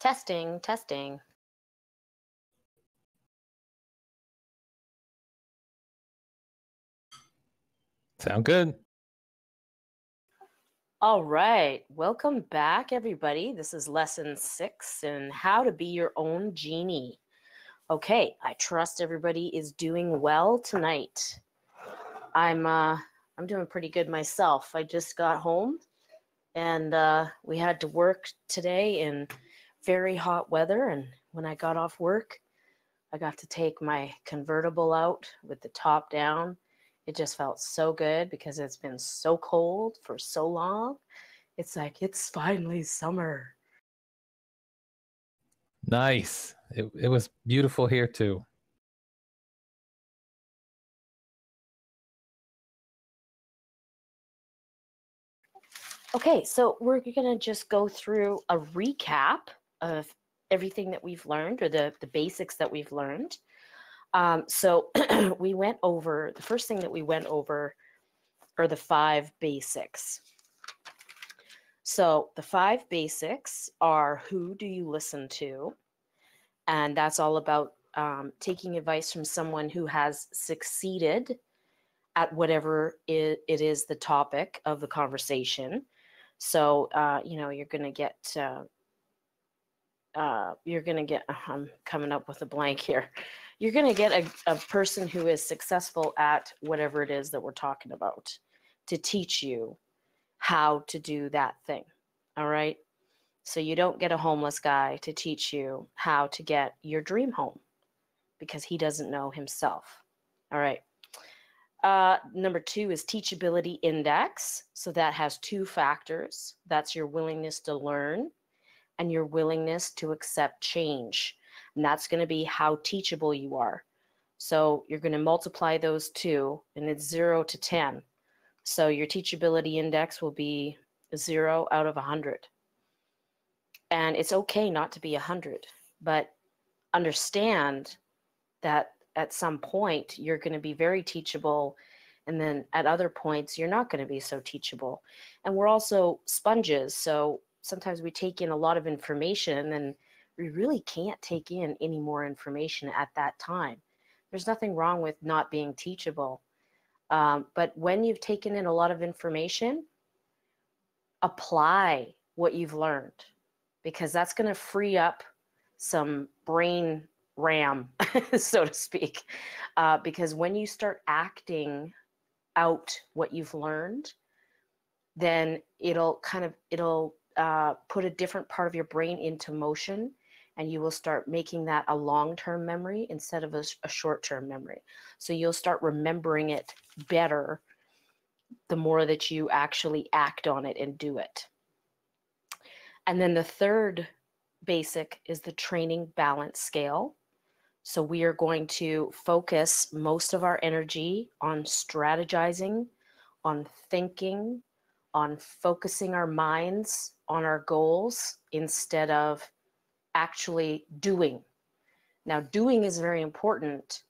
Testing, testing. Sound good. All right. Welcome back, everybody. This is lesson 6 in how to be your own genie. Okay, I trust everybody is doing well tonight. I'm doing pretty good myself. I just got home and we had to work today in very hot weather, and when I got off work, I got to take my convertible out with the top down. It just felt so good because it's been so cold for so long. It's like, it's finally summer. Nice. It was beautiful here too. Okay, so we're going to just go through a recap of everything that we've learned, or the basics that we've learned. So we went over, the first thing that we went over are the 5 basics. So the 5 basics are: who do you listen to? And that's all about taking advice from someone who has succeeded at whatever it is the topic of the conversation. So, you're going to get, I'm coming up with a blank here. You're going to get a person who is successful at whatever it is that we're talking about to teach you how to do that thing. All right. So you don't get a homeless guy to teach you how to get your dream home because he doesn't know himself. All right. Number 2 is teachability index. So that has 2 factors. That's your willingness to learn and your willingness to accept change. And that's going to be how teachable you are. So you're going to multiply those 2, and it's 0 to 10. So your teachability index will be 0 out of 100. And it's okay not to be 100, but understand that at some point you're going to be very teachable, and then at other points you're not going to be so teachable. And we're also sponges, so sometimes we take in a lot of information and we really can't take in any more information at that time. There's nothing wrong with not being teachable, but when you've taken in a lot of information, apply what you've learned, because that's going to free up some brain RAM, so to speak. Because when you start acting out what you've learned, then it'll put a different part of your brain into motion, and you will start making that a long-term memory instead of a short-term memory. So you'll start remembering it better the more that you actually act on it and do it. And then the 3rd basic is the training balance scale. So we are going to focus most of our energy on strategizing, on thinking, on focusing our minds on our goals instead of actually doing. Now, doing is very important,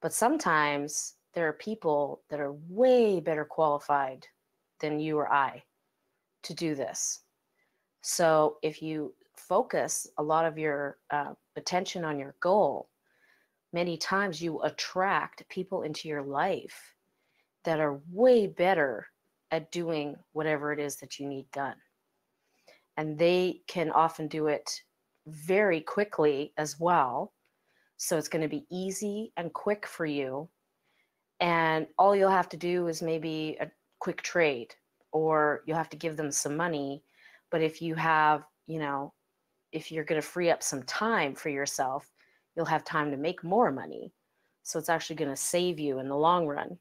but sometimes there are people that are way better qualified than you or I to do this. So if you focus a lot of your attention on your goal, many times you attract people into your life that are way better at doing whatever it is that you need done. And they can often do it very quickly as well. So it's going to be easy and quick for you. And all you'll have to do is maybe a quick trade, or you'll have to give them some money. But if you have, if you're going to free up some time for yourself, you'll have time to make more money. So it's actually going to save you in the long run.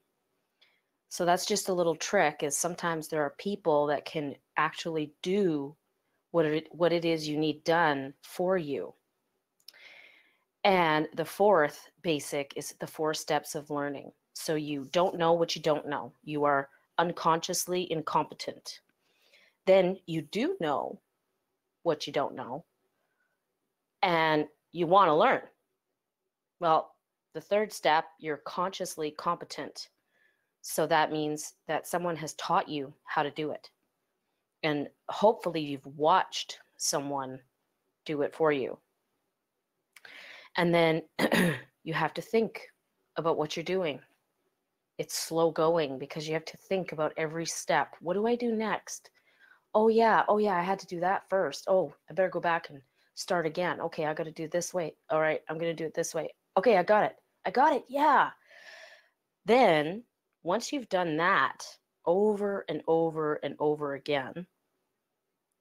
So that's just a little trick, is sometimes there are people that can actually do what it is you need done for you. And the 4th basic is the 4 steps of learning. So you don't know what you don't know. You are unconsciously incompetent. Then you do know what you don't know, and you want to learn. Well, the 3rd step, you're consciously competent. So that means that someone has taught you how to do it. And hopefully you've watched someone do it for you. And then you have to think about what you're doing. It's slow going because you have to think about every step. What do I do next? Oh yeah, I had to do that first. Oh, I better go back and start again. Okay, I got to do it this way. All right, I'm going to do it this way. Okay, I got it. Yeah. Then once you've done that over and over and over again,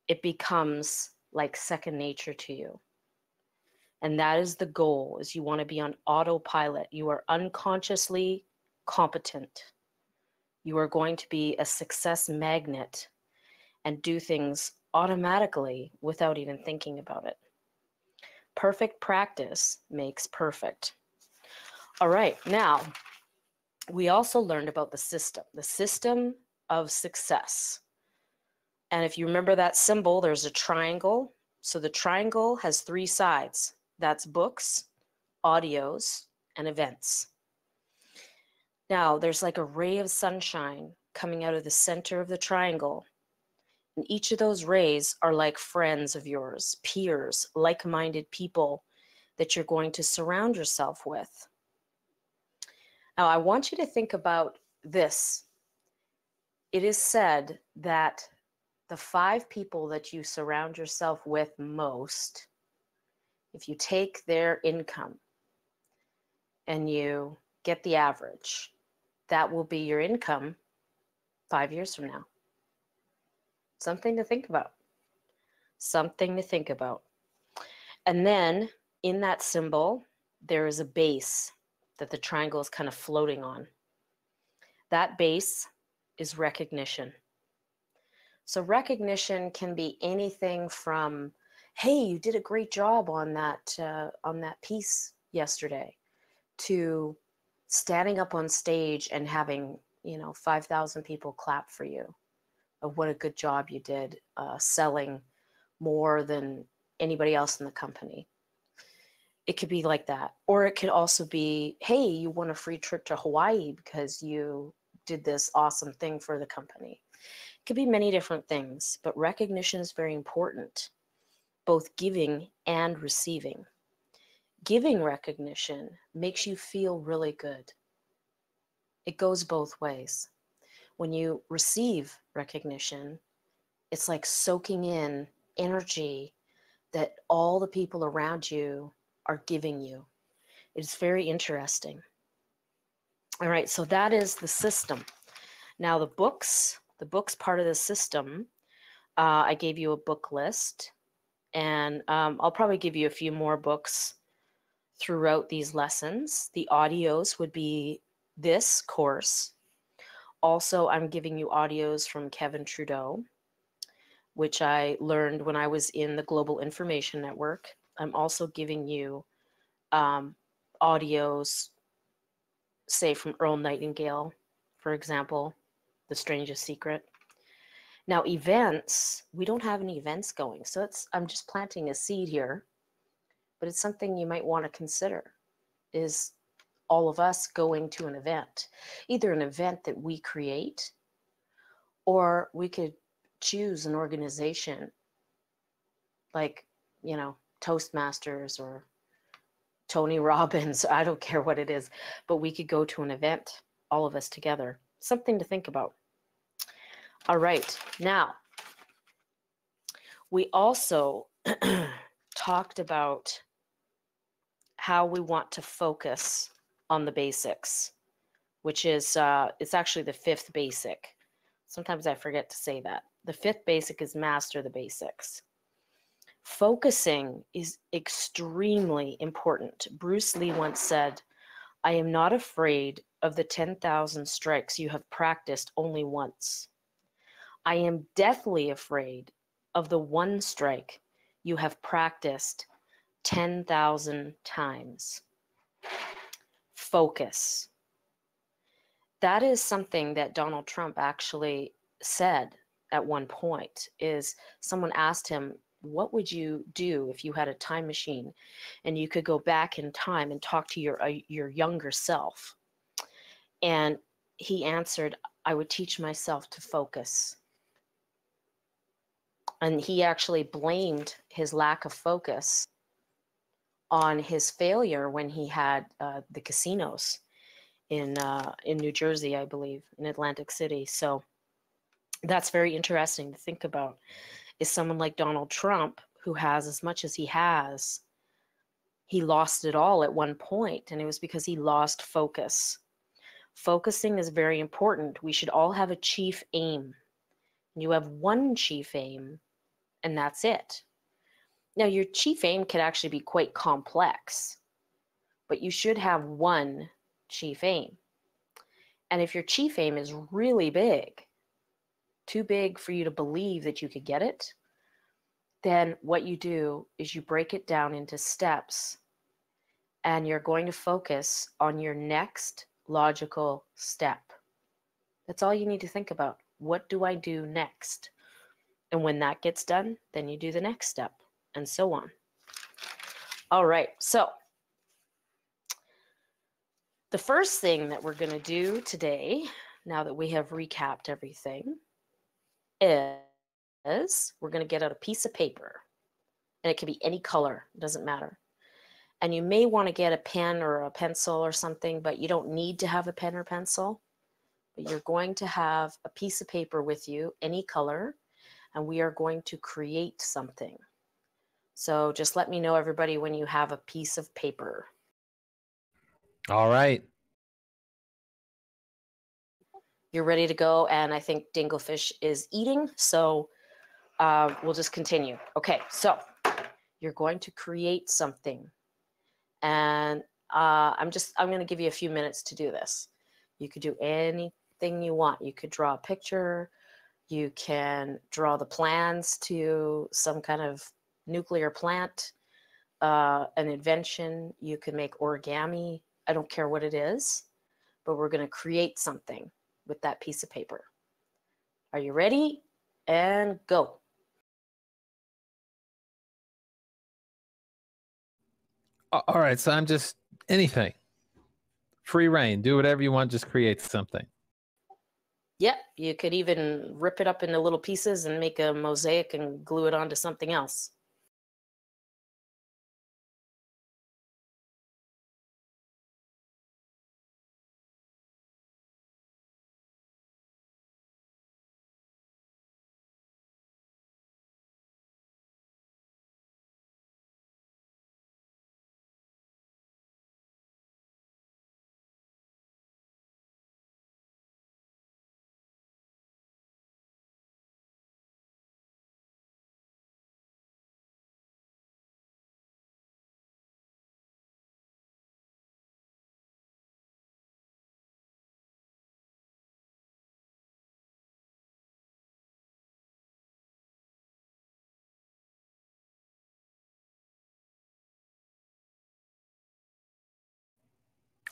it becomes like second nature to you. And that is the goal, is you want to be on autopilot. You are unconsciously competent. You are going to be a success magnet and do things automatically without even thinking about it. Perfect practice makes perfect. All right, now we also learned about the system of success. And if you remember that symbol, there's a triangle. So the triangle has 3 sides. That's books, audios, and events. Now, there's like a ray of sunshine coming out of the center of the triangle. And each of those rays are like friends of yours, peers, like-minded people that you're going to surround yourself with. Now, I want you to think about this. It is said that the 5 people that you surround yourself with most, if you take their income and you get the average, that will be your income 5 years from now. Something to think about. Something to think about. And then in that symbol, there is a base that the triangle is kind of floating on. That base is recognition. So recognition can be anything from, hey, you did a great job on that piece yesterday, to standing up on stage and having 5,000 people clap for you of what a good job you did selling more than anybody else in the company. It could be like that. Or it could also be, hey, you won a free trip to Hawaii because you did this awesome thing for the company. It could be many different things, but recognition is very important, both giving and receiving. Giving recognition makes you feel really good. It goes both ways. When you receive recognition, it's like soaking in energy that all the people around you are giving you. It's very interesting. All right, so that is the system. Now the books part of the system, I gave you a book list, and I'll probably give you a few more books throughout these lessons. The audios would be this course. Also, I'm giving you audios from Kevin Trudeau, which I learned when I was in the Global Information Network. I'm also giving you audios, say, from Earl Nightingale, for example, The Strangest Secret. Now, events, we don't have any events going. So I'm just planting a seed here, but it's something you might want to consider, is all of us going to an event, either an event that we create, or we could choose an organization like, Toastmasters or Tony Robbins. I don't care what it is, but we could go to an event, all of us together. Something to think about. All right. Now, we also talked about how we want to focus on the basics, which is, it's actually the 5th basic. Sometimes I forget to say that. The 5th basic is master the basics. Focusing is extremely important. Bruce Lee once said, I am not afraid of the 10,000 strikes you have practiced only once. I am deathly afraid of the one strike you have practiced 10,000 times. Focus. That is something that Donald Trump actually said at one point. Is someone asked him, what would you do if you had a time machine and you could go back in time and talk to your younger self? And he answered, I would teach myself to focus. And he actually blamed his lack of focus on his failure when he had the casinos in New Jersey, I believe, in Atlantic City. So that's very interesting to think about. Is someone like Donald Trump, who has as much as he has, he lost it all at one point, and it was because he lost focus. Focusing is very important. We should all have a chief aim. You have one chief aim, and that's it. Now, your chief aim can actually be quite complex, but you should have one chief aim. And if your chief aim is really big, too big for you to believe that you could get it, then what you do is you break it down into steps, and you're going to focus on your next logical step. That's all you need to think about. What do I do next? And when that gets done, then you do the next step, and so on. All right, so the first thing that we're going to do today, now that we have recapped everything, is we're going to get out a piece of paper, and it can be any color, it doesn't matter. And you may want to get a pen or a pencil or something, but you don't need to have a pen or pencil. But you're going to have a piece of paper with you, any color, and we are going to create something. So just let me know, everybody, when you have a piece of paper. All right. You're ready to go, and I think Dinglefish is eating, so we'll just continue. Okay, so you're going to create something, and I'm going to give you a few minutes to do this. You could do anything you want. You could draw a picture. You can draw the plans to some kind of nuclear plant, an invention. You can make origami. I don't care what it is, but we're going to create something with that piece of paper. Are you ready? And go. All right. So I'm just anything. Free reign. Do whatever you want. Just create something. Yep. You could even rip it up into little pieces and make a mosaic and glue it onto something else.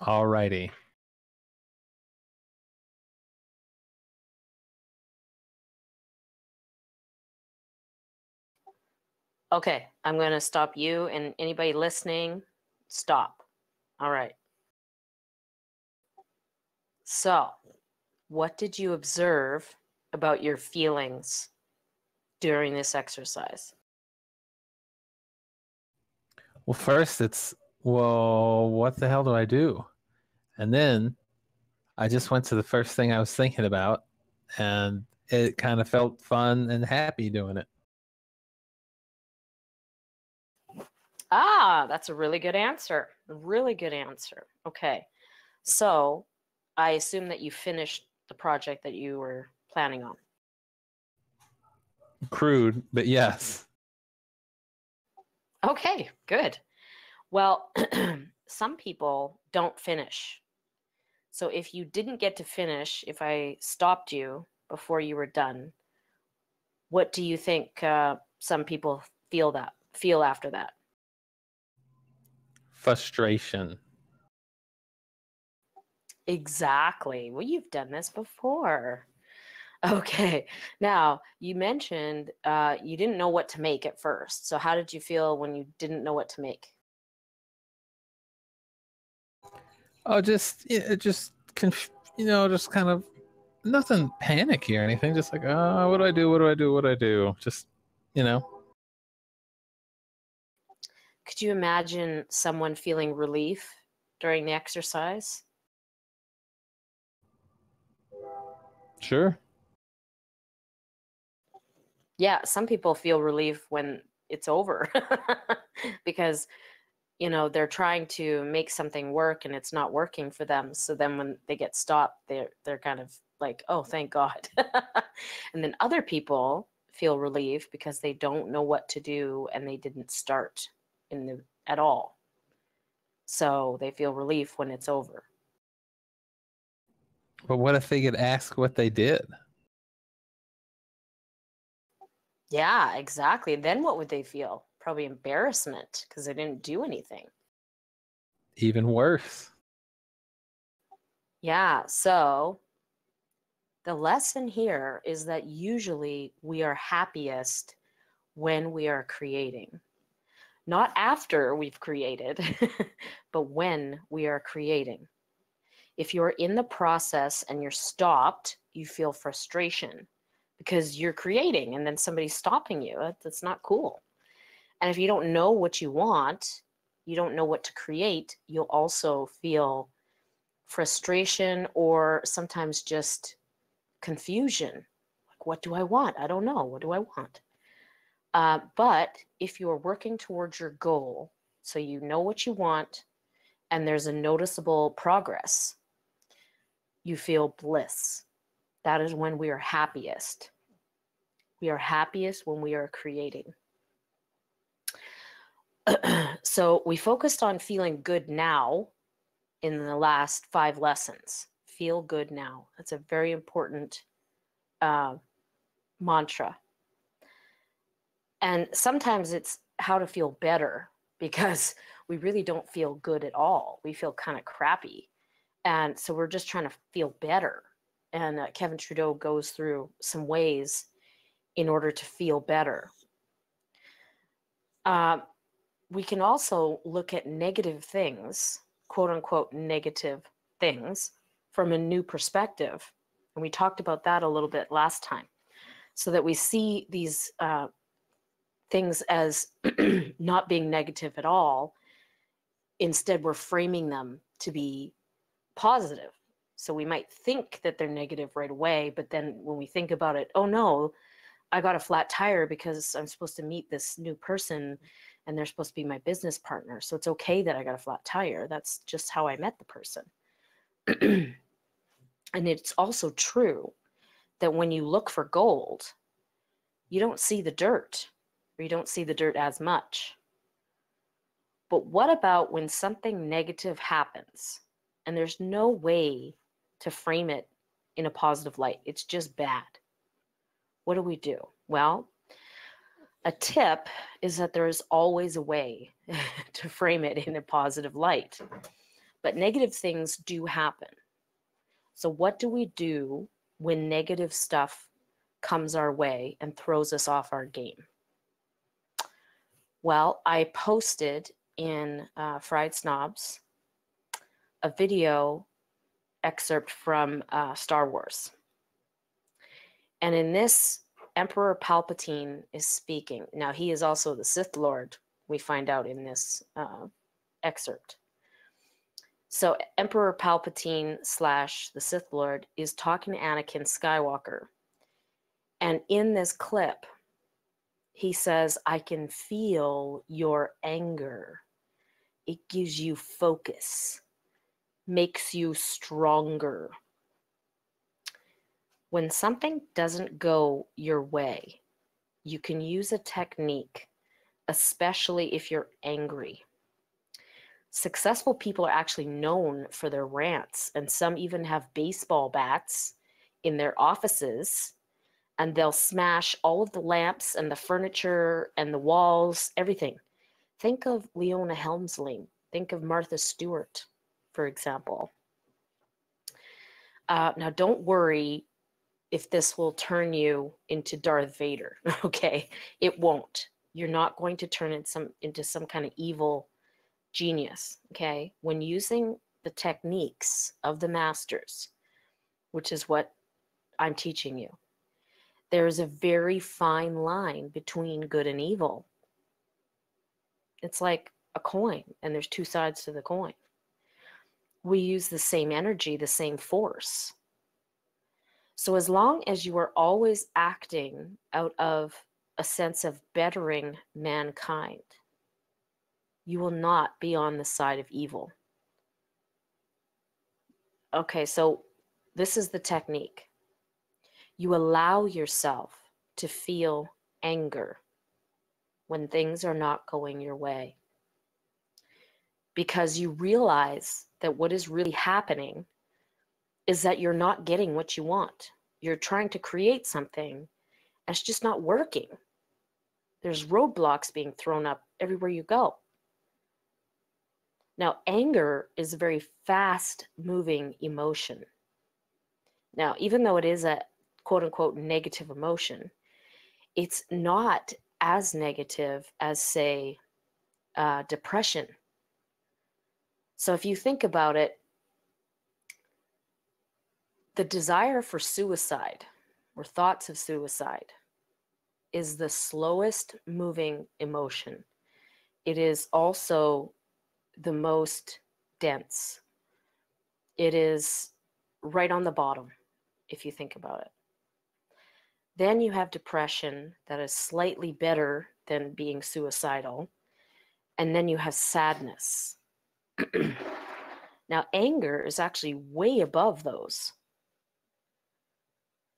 All righty. Okay, I'm going to stop you, and anybody listening, stop. All right. So, what did you observe about your feelings during this exercise? Well, first it's, well, what the hell do I do? And then I just went to the first thing I was thinking about, and it kind of felt fun and happy doing it. Ah, that's a really good answer. A really good answer. Okay. So, I assume that you finished the project that you were planning on. Crude, but yes. Okay, good. Well, some people don't finish. So if you didn't get to finish, if I stopped you before you were done, what do you think some people feel after that? Frustration. Exactly. Well, you've done this before. Okay. Now, you mentioned you didn't know what to make at first. So how did you feel when you didn't know what to make? Oh, just just just kind of nothing panicky or anything. Just like, oh, what do I do? What do I do? What do I do? Just you know. Could you imagine someone feeling relief during the exercise? Sure. Yeah, some people feel relief when it's over because they're trying to make something work and it's not working for them. So then when they get stopped, they're kind of like, oh, thank God. And then other people feel relief because they don't know what to do and they didn't start at all. So they feel relief when it's over. But what if they get asked what they did? Yeah, exactly. Then what would they feel? Probably embarrassment because they didn't do anything. Even worse. Yeah, so the lesson here is that usually we are happiest when we are creating. Not after we've created, but when we are creating. If you're in the process and you're stopped, you feel frustration because you're creating and then somebody's stopping you. That's not cool. And if you don't know what you want, you don't know what to create, you'll also feel frustration or sometimes just confusion. Like, what do I want? I don't know. What do I want? But if you're working towards your goal, so you know what you want, and there's a noticeable progress, you feel bliss. That is when we are happiest. We are happiest when we are creating. So we focused on feeling good now in the last 5 lessons. Feel good now. That's a very important mantra. And sometimes it's how to feel better because we really don't feel good at all. We feel kind of crappy. And so we're just trying to feel better. And Kevin Trudeau goes through some ways in order to feel better. We can also look at negative things, quote unquote, negative things from a new perspective. And we talked about that a little bit last time, so that we see these things as not being negative at all. Instead, we're framing them to be positive. So we might think that they're negative right away, but then when we think about it, oh no, I got a flat tire because I'm supposed to meet this new person and they're supposed to be my business partner. So it's okay that I got a flat tire. That's just how I met the person. And it's also true that when you look for gold, you don't see the dirt, or you don't see the dirt as much. But what about when something negative happens and there's no way to frame it in a positive light? It's just bad. What do? Well, a tip is that there is always a way to frame it in a positive light. But negative things do happen. So what do we do when negative stuff comes our way and throws us off our game? Well, I posted in Fried Snobs a video excerpt from Star Wars. And in this, Emperor Palpatine is speaking. Now, he is also the Sith Lord, we find out in this excerpt. So Emperor Palpatine / the Sith Lord is talking to Anakin Skywalker. And in this clip, he says, I can feel your anger. It gives you focus, makes you stronger. When something doesn't go your way, you can use a technique, especially if you're angry. Successful people are actually known for their rants, and some even have baseball bats in their offices, and they'll smash all of the lamps and the furniture and the walls, everything. Think of Leona Helmsley. Think of Martha Stewart, for example. Now, don't worry if this will turn you into Darth Vader, okay? It won't. You're not going to turn into some kind of evil genius, okay? When using the techniques of the masters, which is what I'm teaching you, There is a very fine line between good and evil. It's like a coin, and there's two sides to the coin. We use the same energy, the same force. So as long as you are always acting out of a sense of bettering mankind, you will not be on the side of evil. Okay, so this is the technique. You allow yourself to feel anger when things are not going your way, because you realize that what is really happening is that you're not getting what you want. You're trying to create something, and it's just not working. There's roadblocks being thrown up everywhere you go. Now, anger is a very fast-moving emotion. Now, even though it is a quote-unquote negative emotion, it's not as negative as, say, depression. So if you think about it, the desire for suicide or thoughts of suicide is the slowest moving emotion. It is also the most dense. It is right on the bottom, if you think about it. Then you have depression that is slightly better than being suicidal. And then you have sadness. Now, anger is actually way above those.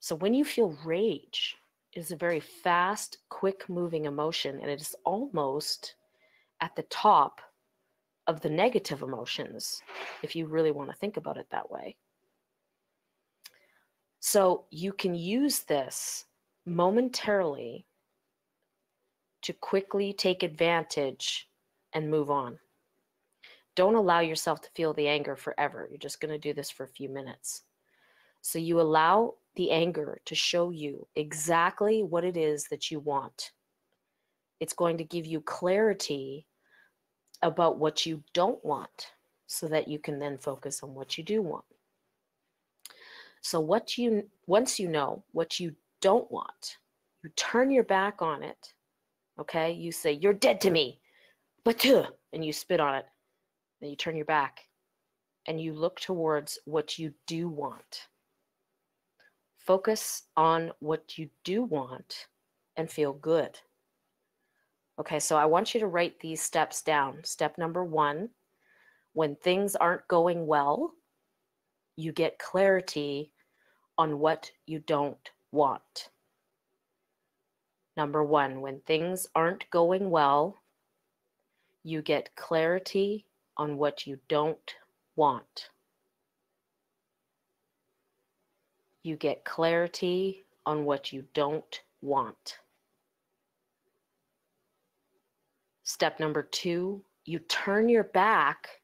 So when you feel rage, it is a very fast, quick-moving emotion, and it is almost at the top of the negative emotions, if you really want to think about it that way. So you can use this momentarily to quickly take advantage and move on. Don't allow yourself to feel the anger forever. You're just going to do this for a few minutes. So you allow the anger to show you exactly what it is that you want. It's going to give you clarity about what you don't want so that you can then focus on what you do want. So once you know what you don't want, you turn your back on it, okay? You say, "You're dead to me," and you spit on it. Then you turn your back and you look towards what you do want. Focus on what you do want and feel good. Okay, so I want you to write these steps down. Step number 1, when things aren't going well, you get clarity on what you don't want. Number 1, when things aren't going well, you get clarity on what you don't want. You get clarity on what you don't want. Step number 2, you turn your back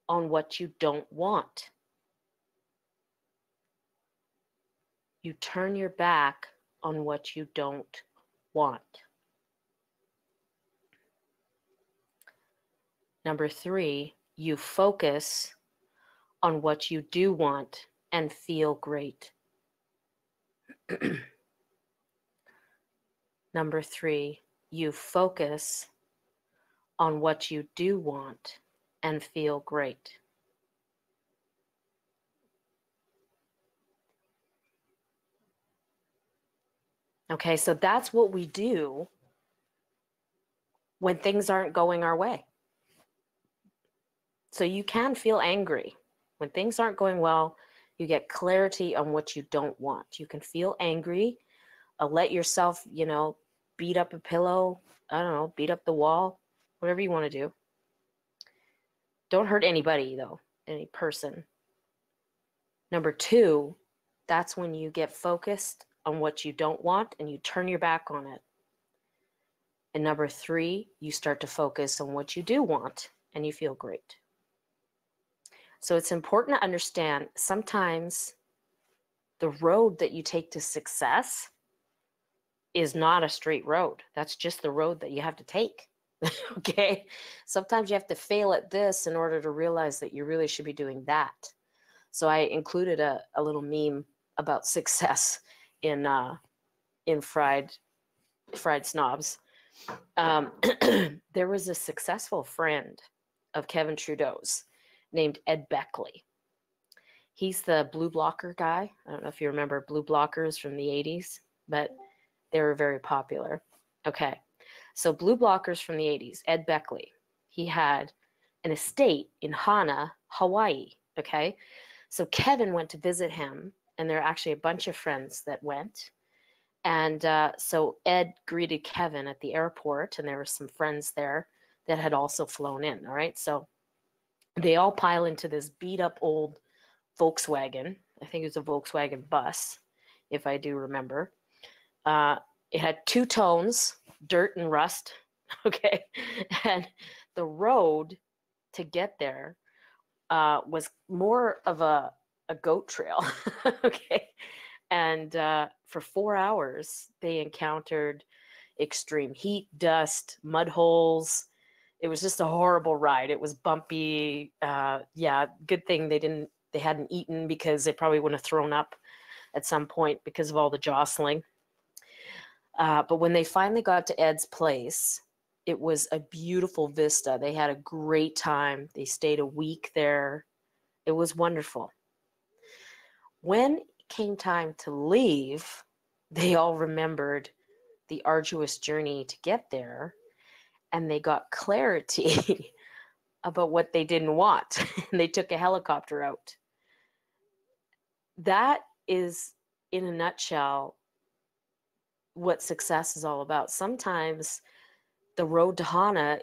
on what you don't want. You turn your back on what you don't want. Number 3, you focus on what you do want and feel great. Number 3, you focus on what you do want and feel great. Okay, so that's what we do when things aren't going our way. So you can feel angry. When things aren't going well, you get clarity on what you don't want. You can feel angry, let yourself, beat up a pillow, I don't know, beat up the wall, whatever you want to do. Don't hurt anybody though, any person. Number 2, that's when you get focused on what you don't want and you turn your back on it. And number 3, you start to focus on what you do want and you feel great. So it's important to understand sometimes the road that you take to success is not a straight road. That's just the road that you have to take. Okay? Sometimes you have to fail at this in order to realize that you really should be doing that. So I included a little meme about success in in fried snobs. There was a successful friend of Kevin Trudeau's named Ed Beckley. He's the blue blocker guy. I don't know if you remember blue blockers from the 80s, but they were very popular. Okay, so blue blockers from the 80s, Ed Beckley. He had an estate in Hana, Hawaii. Okay, so Kevin went to visit him, and there are actually a bunch of friends that went. And so Ed greeted Kevin at the airport, and there were some friends there that had also flown in. All right, so they all pile into this beat up old Volkswagen. I think it was a Volkswagen bus, if I do remember. It had two tones, dirt and rust. Okay, and the road to get there was more of a goat trail. Okay, and for 4 hours they encountered extreme heat, dust, mud holes. It was just a horrible ride. It was bumpy. Yeah, good thing they hadn't eaten, because they probably wouldn't have thrown up at some point because of all the jostling. But when they finally got to Ed's place, it was a beautiful vista. They had a great time. They stayed a week there. It was wonderful. When it came time to leave, they all remembered the arduous journey to get there, and they got clarity about what they didn't want. And they took a helicopter out. That is, in a nutshell, what success is all about. Sometimes the road to Hana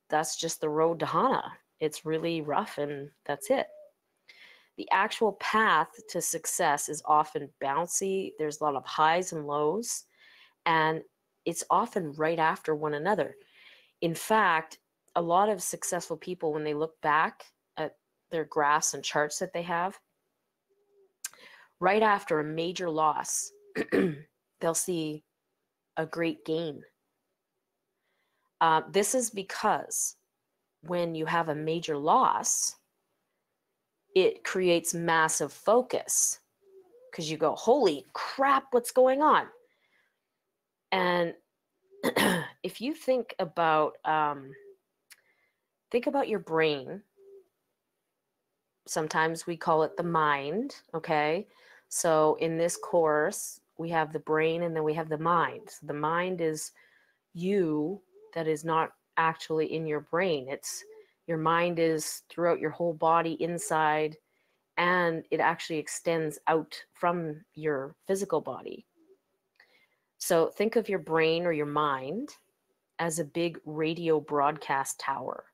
that's just the road to Hana. It's really rough, and that's it. The actual path to success is often bouncy. There's a lot of highs and lows, and it's often right after one another. In fact, a lot of successful people, when they look back at their graphs and charts that they have, right after a major loss, they'll see a great gain. This is because when you have a major loss, it creates massive focus, because you go, holy crap, what's going on? And if you think about your brain, sometimes we call it the mind, okay? So in this course, we have the brain and then we have the mind. So the mind is you that is not actually in your brain. Your mind is throughout your whole body inside, and it actually extends out from your physical body. So think of your brain or your mind as a big radio broadcast tower.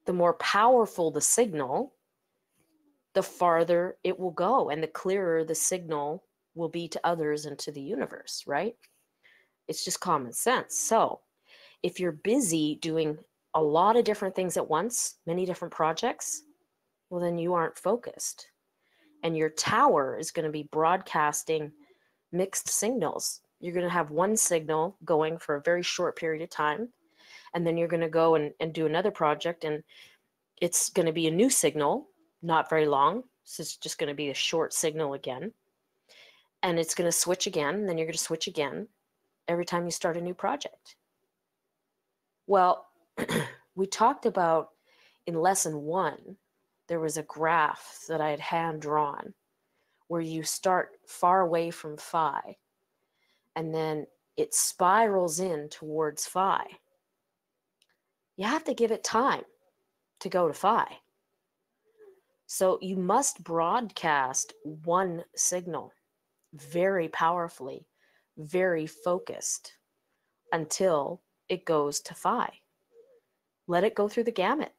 The more powerful the signal, the farther it will go, and the clearer the signal will be to others and to the universe, right? It's just common sense. So if you're busy doing a lot of different things at once, many different projects, well, then you aren't focused. And your tower is going to be broadcasting mixed signals. You're going to have one signal going for a very short period of time, and then you're going to go and do another project, and it's going to be a new signal, not very long. So it's just going to be a short signal again. And it's going to switch again, and then you're going to switch again every time you start a new project. Well, we talked about in lesson 1, there was a graph that I had hand drawn where you start far away from phi, and then it spirals in towards phi. You have to give it time to go to phi. So you must broadcast one signal very powerfully, very focused, until it goes to phi. Let it go through the gamut.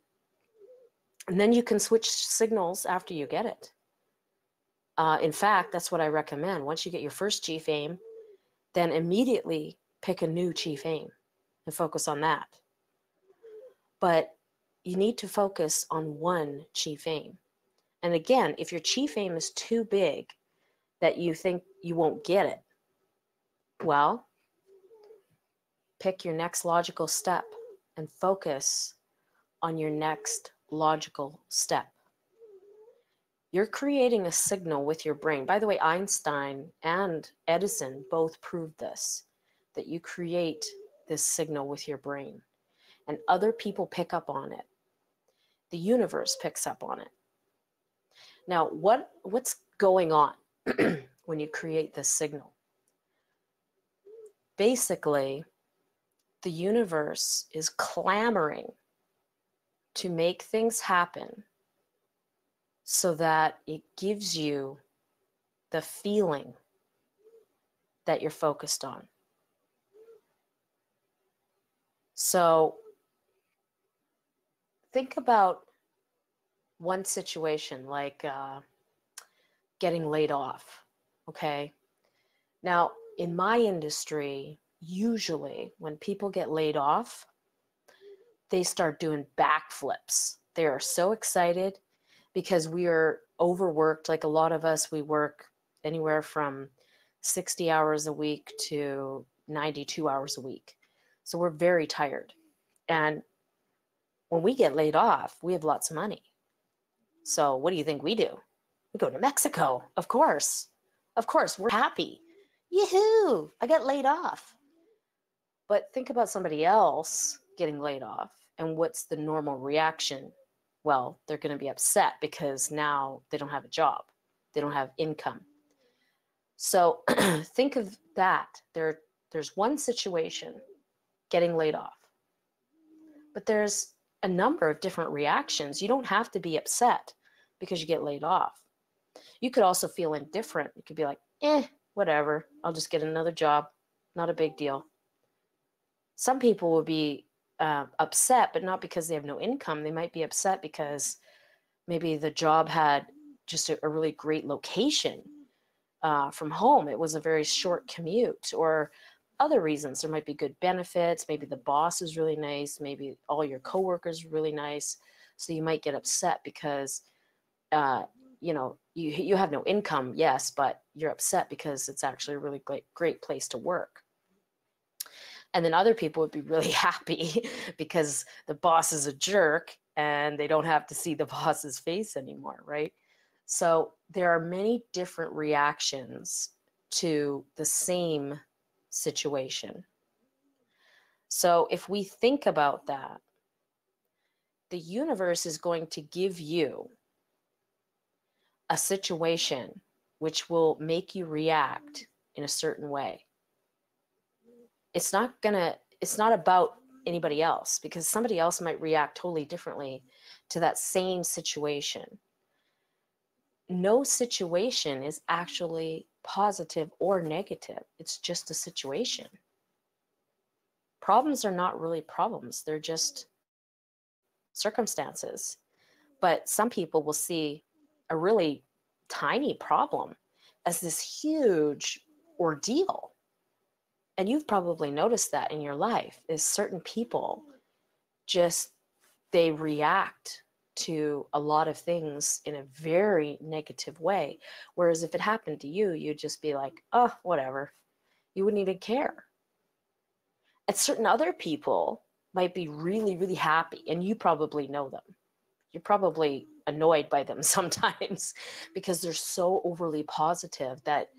And then you can switch signals after you get it. In fact, that's what I recommend. Once you get your first chief aim, then immediately pick a new chief aim and focus on that. But you need to focus on one chief aim. And again, if your chief aim is too big that you think you won't get it, well, pick your next logical step and focus on your next logical step. You're creating a signal with your brain. By the way, Einstein and Edison both proved this, that you create this signal with your brain, and other people pick up on it. The universe picks up on it. Now, what's going on when you create this signal? Basically, the universe is clamoring to make things happen so that it gives you the feeling that you're focused on. So think about one situation like getting laid off, okay? Now, in my industry, usually when people get laid off, they start doing backflips. They are so excited because we are overworked. Like a lot of us, we work anywhere from 60 hours a week to 92 hours a week. So we're very tired. And when we get laid off, we have lots of money. So what do you think we do? We go to Mexico, of course. Of course, we're happy. Yahoo! I got laid off. But think about somebody else getting laid off, and what's the normal reaction? Well, they're going to be upset because now they don't have a job. They don't have income. So think of that. There's one situation, getting laid off. But there's a number of different reactions. You don't have to be upset because you get laid off. You could also feel indifferent. You could be like, whatever. I'll just get another job. Not a big deal. Some people will be upset, but not because they have no income. They might be upset because maybe the job had just a really great location from home. It was a very short commute, or other reasons. There might be good benefits. Maybe the boss is really nice. Maybe all your coworkers are really nice. So you might get upset because, you have no income, yes, but you're upset because it's actually a really great place to work. And then other people would be really happy because the boss is a jerk and they don't have to see the boss's face anymore, right? So there are many different reactions to the same situation. So if we think about that, the universe is going to give you a situation which will make you react in a certain way. It's not about anybody else, because somebody else might react totally differently to that same situation. No situation is actually positive or negative. It's just a situation. Problems are not really problems. They're just circumstances. But some people will see a really tiny problem as this huge ordeal. And you've probably noticed that in your life, is certain people they react to a lot of things in a very negative way. Whereas if it happened to you, you'd just be like, oh, whatever. You wouldn't even care. And certain other people might be really, really happy, and you probably know them. You're probably annoyed by them sometimes because they're so overly positive that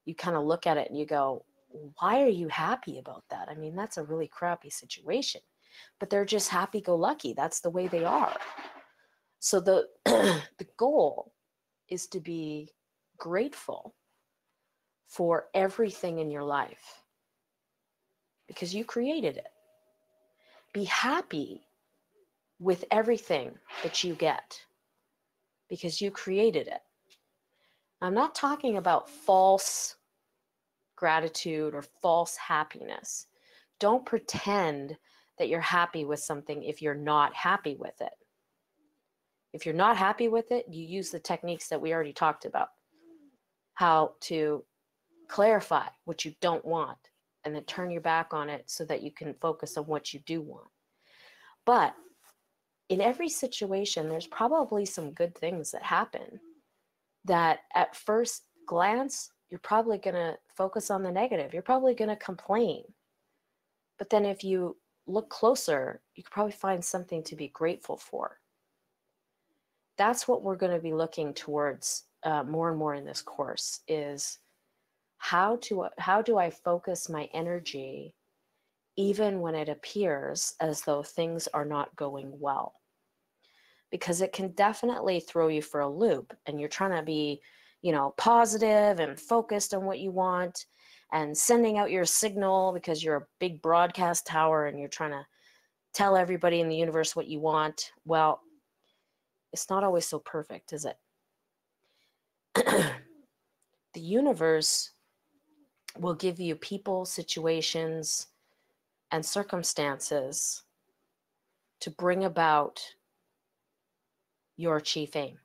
you kind of look at it and you go, why are you happy about that? I mean, that's a really crappy situation, but they're just happy-go-lucky. That's the way they are. So the goal is to be grateful for everything in your life because you created it. Be happy with everything that you get because you created it. I'm not talking about false gratitude or false happiness. Don't pretend that you're happy with something if you're not happy with it. If you're not happy with it, you use the techniques that we already talked about. How to clarify what you don't want and then turn your back on it so that you can focus on what you do want. But in every situation, there's probably some good things that happen that at first glance, you're probably going to focus on the negative. You're probably going to complain. But then if you look closer, you could probably find something to be grateful for. that's what we're going to be looking towards more and more in this course is how do I focus my energy even when it appears as though things are not going well? Because it can definitely throw you for a loop, and you're trying to be, positive and focused on what you want and sending out your signal because you're a big broadcast tower and you're trying to tell everybody in the universe what you want. Well, it's not always so perfect, is it? The universe will give you people, situations, and circumstances to bring about your chief aim,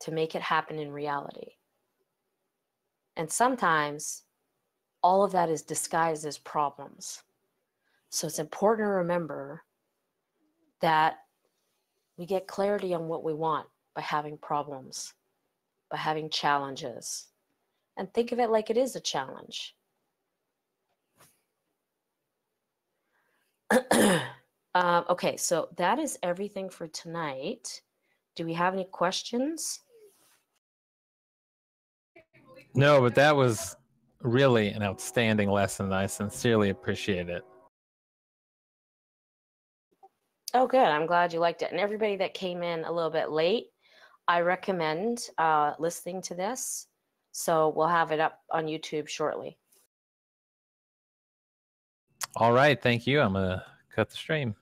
to make it happen in reality. And sometimes all of that is disguised as problems. So it's important to remember that we get clarity on what we want by having problems, by having challenges, and think of it like it is a challenge. Okay, so that is everything for tonight. Do we have any questions? No, but that was really an outstanding lesson. I sincerely appreciate it. Oh, good. I'm glad you liked it. And everybody that came in a little bit late, I recommend listening to this. So we'll have it up on YouTube shortly. All right. Thank you. I'm going to cut the stream.